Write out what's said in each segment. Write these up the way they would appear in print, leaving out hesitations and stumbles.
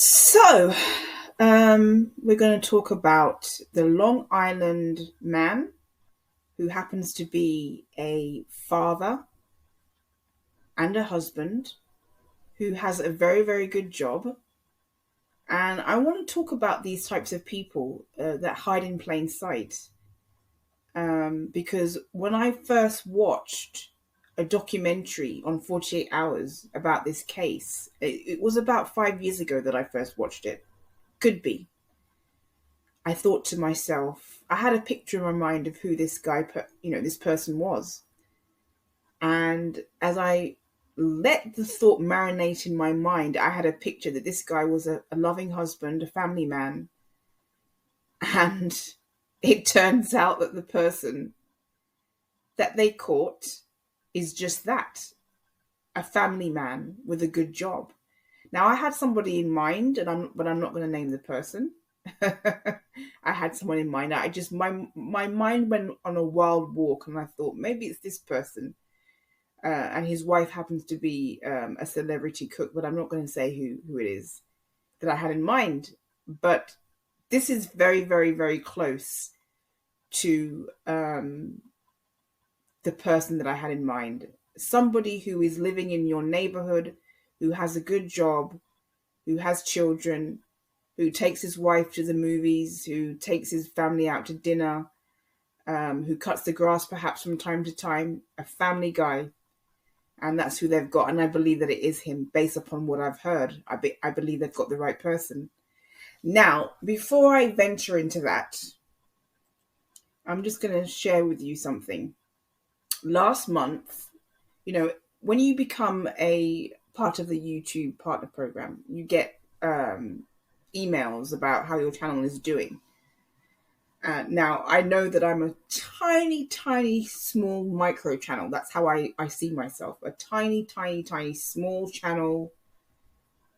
So, we're going to talk about the Long Island man who happens to be a father and a husband who has a very, very good job. And I want to talk about these types of people that hide in plain sight. Because when I first watched a documentary on 48 Hours about this case, it was about 5 years ago that I first watched it. Could be. I thought to myself, I had a picture in my mind of who this guy, this person was. And as I let the thought marinate in my mind, I had a picture that this guy was a loving husband, a family man. And it turns out that the person that they caught is just that, a family man with a good job. Now, I had somebody in mind, but I'm not going to name the person. I had someone in mind. My mind went on a wild walk, and I thought maybe it's this person. And his wife happens to be a celebrity cook, but I'm not going to say who it is that I had in mind. But this is very, very, very close to the person that I had in mind. Somebody who is living in your neighborhood, who has a good job, who has children, who takes his wife to the movies, who takes his family out to dinner, who cuts the grass perhaps from time to time, a family guy. And that's who they've got. And I believe that it is him based upon what I've heard. I believe they've got the right person. Now, before I venture into that, I'm just going to share with you something. Last month, when you become a part of the YouTube partner program, you get emails about how your channel is doing. Now, I know that I'm a tiny, tiny, small micro channel. That's how I see myself. A tiny, tiny, tiny, small channel.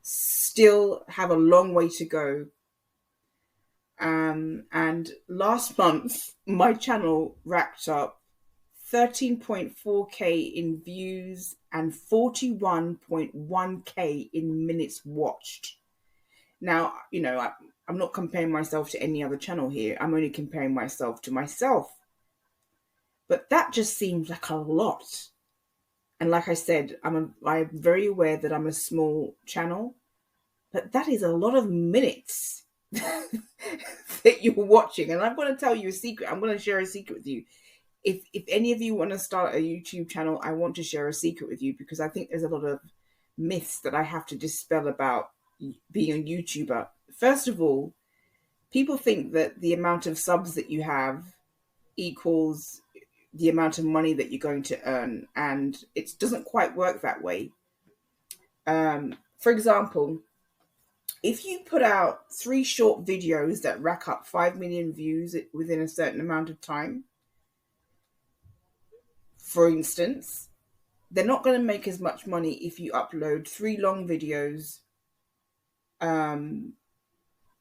Still have a long way to go. And last month, my channel racked up 13.4K in views and 41.1K in minutes watched. Now, I'm not comparing myself to any other channel here. I'm only comparing myself to myself. But that just seems like a lot. And like I said, I'm very aware that I'm a small channel, but that is a lot of minutes that you're watching. And I'm going to tell you a secret. I'm going to share a secret with you. If any of you want to start a YouTube channel, I want to share a secret with you, because I think there's a lot of myths that I have to dispel about being a YouTuber. First of all, people think that the amount of subs that you have equals the amount of money that you're going to earn, and it doesn't quite work that way. For example, if you put out 3 short videos that rack up 5 million views within a certain amount of time, for instance, they're not going to make as much money if you upload 3 long videos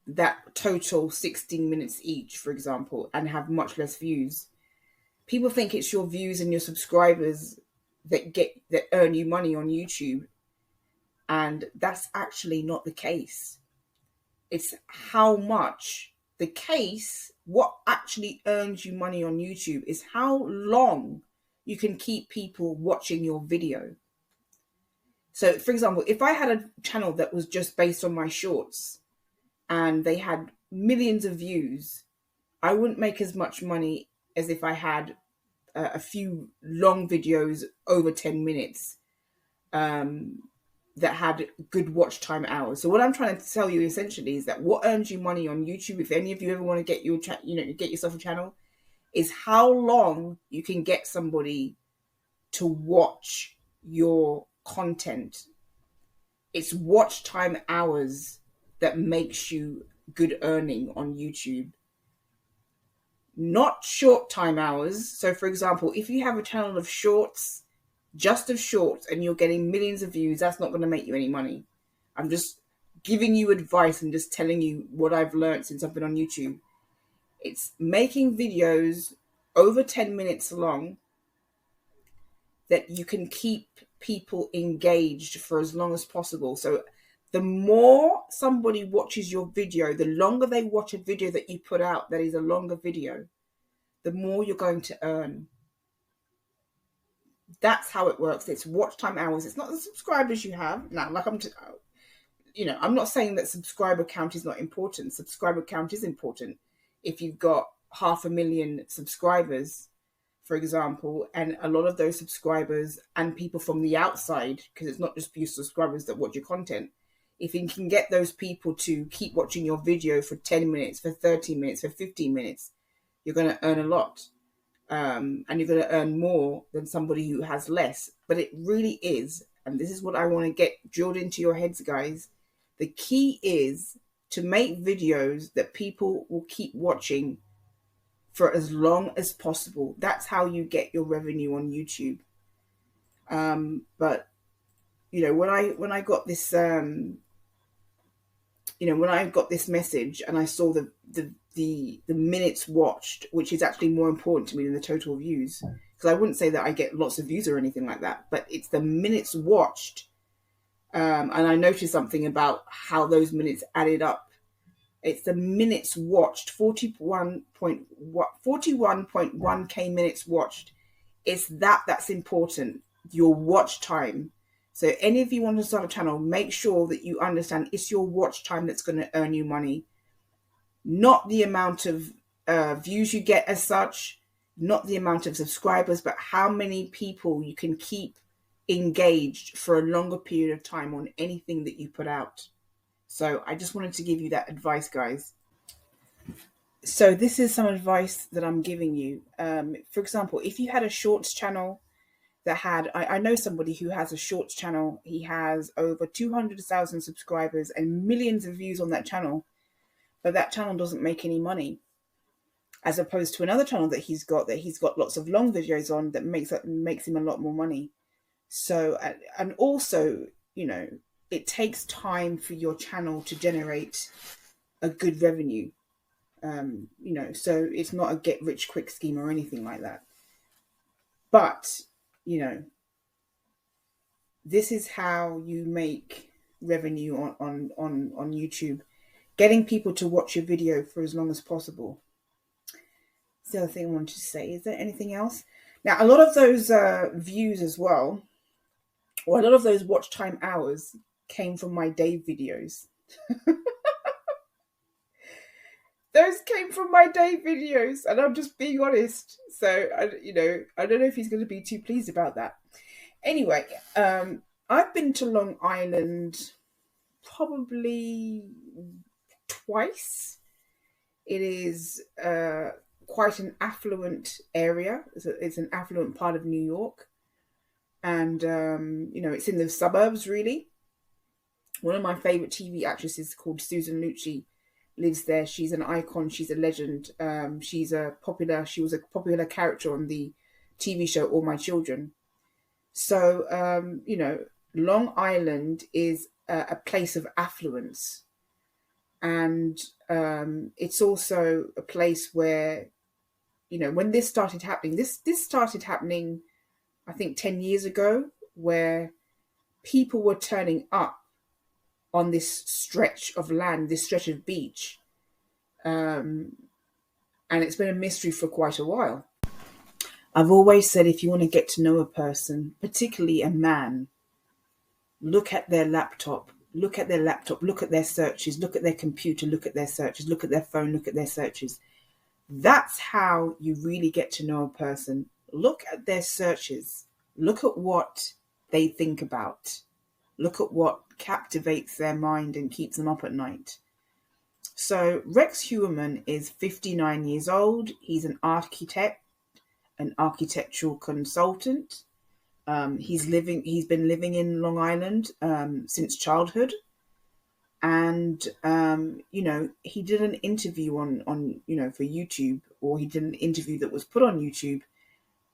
that total 16 minutes each, for example, and have much less views. People think it's your views and your subscribers that earn you money on YouTube, and that's actually not the case. It's how much the case, what actually earns you money on YouTube is how long you can keep people watching your video. So, for example, if I had a channel that was just based on my shorts and they had millions of views, I wouldn't make as much money as if I had a few long videos over 10 minutes that had good watch time hours. So what I'm trying to tell you essentially is that what earns you money on YouTube, if any of you ever want to get get yourself a channel, is how long you can get somebody to watch your content. It's watch time hours that makes you good earning on YouTube, not short time hours. So for example, if you have a channel of shorts, just of shorts, and you're getting millions of views, that's not going to make you any money. I'm just giving you advice and just telling you what I've learned since I've been on YouTube. It's making videos over 10 minutes long that you can keep people engaged for as long as possible. So The more somebody watches your video, the longer they watch a video that you put out that is a longer video, the more you're going to earn. That's how it works. It's watch time hours. It's not the subscribers you have. Now, like I'm not saying that subscriber count is not important. Subscriber count is important. If you've got 500,000 subscribers, for example, and a lot of those subscribers and people from the outside, because it's not just your subscribers that watch your content, if you can get those people to keep watching your video for 10 minutes, for 30 minutes, for 15 minutes, you're going to earn a lot. And you're going to earn more than somebody who has less. But it really is, and this is what I want to get drilled into your heads, guys. The key is to make videos that people will keep watching for as long as possible. That's how you get your revenue on YouTube. But when I got this when I got this message and I saw the minutes watched, which is actually more important to me than the total views, because I wouldn't say that I get lots of views or anything like that, but it's the minutes watched. And I noticed something about how those minutes added up. It's the minutes watched, 41.1K minutes watched. It's that's important, your watch time. So any of you want to start a channel, make sure that you understand it's your watch time that's going to earn you money. Not the amount of views you get as such, not the amount of subscribers, but how many people you can keep engaged for a longer period of time on anything that you put out. So I just wanted to give you that advice, guys. So this is some advice that I'm giving you. For example, if you had a shorts channel that had, I know somebody who has a shorts channel. He has over 200,000 subscribers and millions of views on that channel, but that channel doesn't make any money, as opposed to another channel that he's got lots of long videos on that makes him a lot more money. So, and also, it takes time for your channel to generate a good revenue. So it's not a get rich quick scheme or anything like that. But, this is how you make revenue on YouTube. Getting people to watch your video for as long as possible. That's the other thing I wanted to say. Is there anything else? Now, a lot of those views as well, or a lot of those watch time hours came from my Dave videos. Those came from my Dave videos, and I'm just being honest. So, I don't know if he's going to be too pleased about that. Anyway, I've been to Long Island probably twice. It is quite an affluent area. It's an affluent part of New York. And, it's in the suburbs, really. One of my favorite TV actresses called Susan Lucci lives there. She's an icon. She's a legend. She was a popular character on the TV show All My Children. So, Long Island is a place of affluence. And it's also a place where, when this started happening, this started happening, I think 10 years ago, where people were turning up on this stretch of land, this stretch of beach. And it's been a mystery for quite a while. I've always said, if you want to get to know a person, particularly a man, look at their laptop, look at their searches, look at their computer, look at their searches, look at their phone, look at their searches. That's how you really get to know a person. Look at their searches. Look at what they think about. Look at what captivates their mind and keeps them up at night. So Rex Heuermann is 59 years old. He's an architect, an architectural consultant. He's been living in Long Island since childhood. And, he did an interview on for YouTube, or he did an interview that was put on YouTube.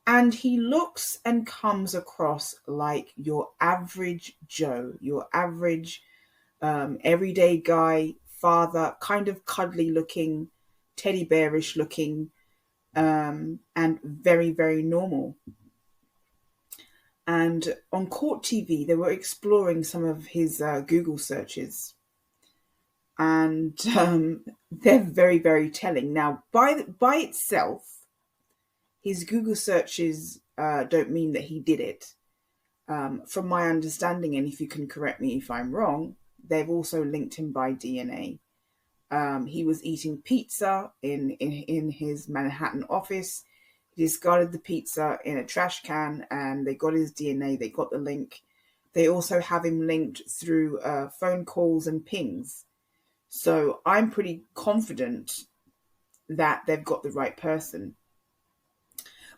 And he looks and comes across like your average Joe, your average everyday guy, father, kind of cuddly looking, teddy bearish looking, and very, very normal. And on Court TV, they were exploring some of his Google searches, and they're very, very telling. Now, by itself, his Google searches don't mean that he did it. From my understanding, and if you can correct me if I'm wrong, they've also linked him by DNA. He was eating pizza in his Manhattan office. He discarded the pizza in a trash can, and they got his DNA. They got the link. They also have him linked through phone calls and pings. So I'm pretty confident that they've got the right person.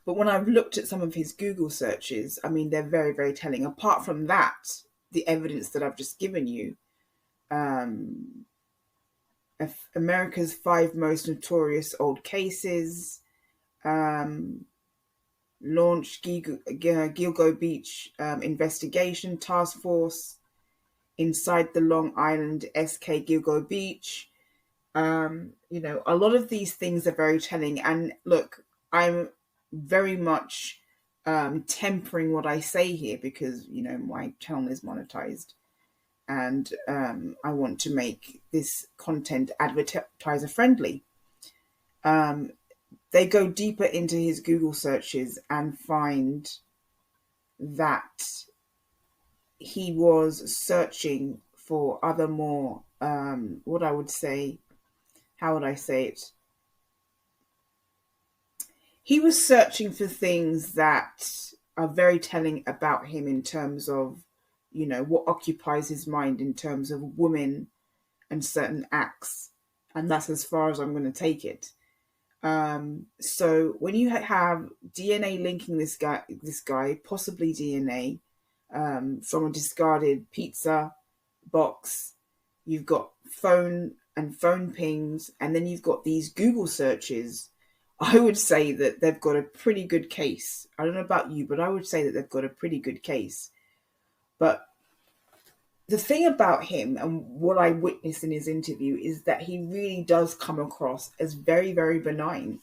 But when I've looked at some of his Google searches, I mean, they're very, very telling. Apart from that, the evidence that I've just given you, America's 5 most notorious old cases, launched Gilgo Beach investigation task force, inside the Long Island SK Gilgo Beach. A lot of these things are very telling. And look, I'm very much tempering what I say here because, my channel is monetized. And I want to make this content advertiser friendly. They go deeper into his Google searches and find that he was searching for other more, how would I say it? He was searching for things that are very telling about him in terms of, what occupies his mind in terms of women and certain acts. And that's as far as I'm going to take it. So when you have DNA linking this guy, possibly DNA, from a discarded pizza box, you've got phone pings, and then you've got these Google searches. I would say that they've got a pretty good case. I don't know about you, but I would say that they've got a pretty good case. But the thing about him and what I witnessed in his interview is that he really does come across as very, very benign.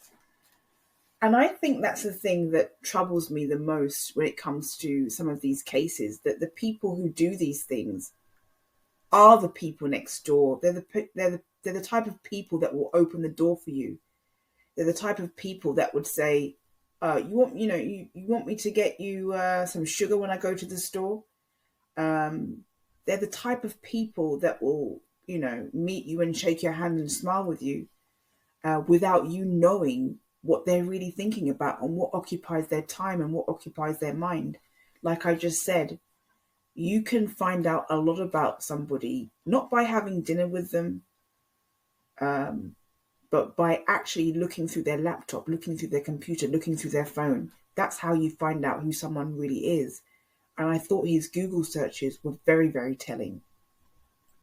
And I think that's the thing that troubles me the most when it comes to some of these cases, that the people who do these things are the people next door. They're the type of people that will open the door for you. They're the type of people that would say, you want me to get you some sugar when I go to the store? They're the type of people that will, meet you and shake your hand and smile with you without you knowing what they're really thinking about and what occupies their time and what occupies their mind. Like I just said, you can find out a lot about somebody, not by having dinner with them, but by actually looking through their laptop, looking through their computer, looking through their phone. That's how you find out who someone really is. And I thought his Google searches were very, very telling.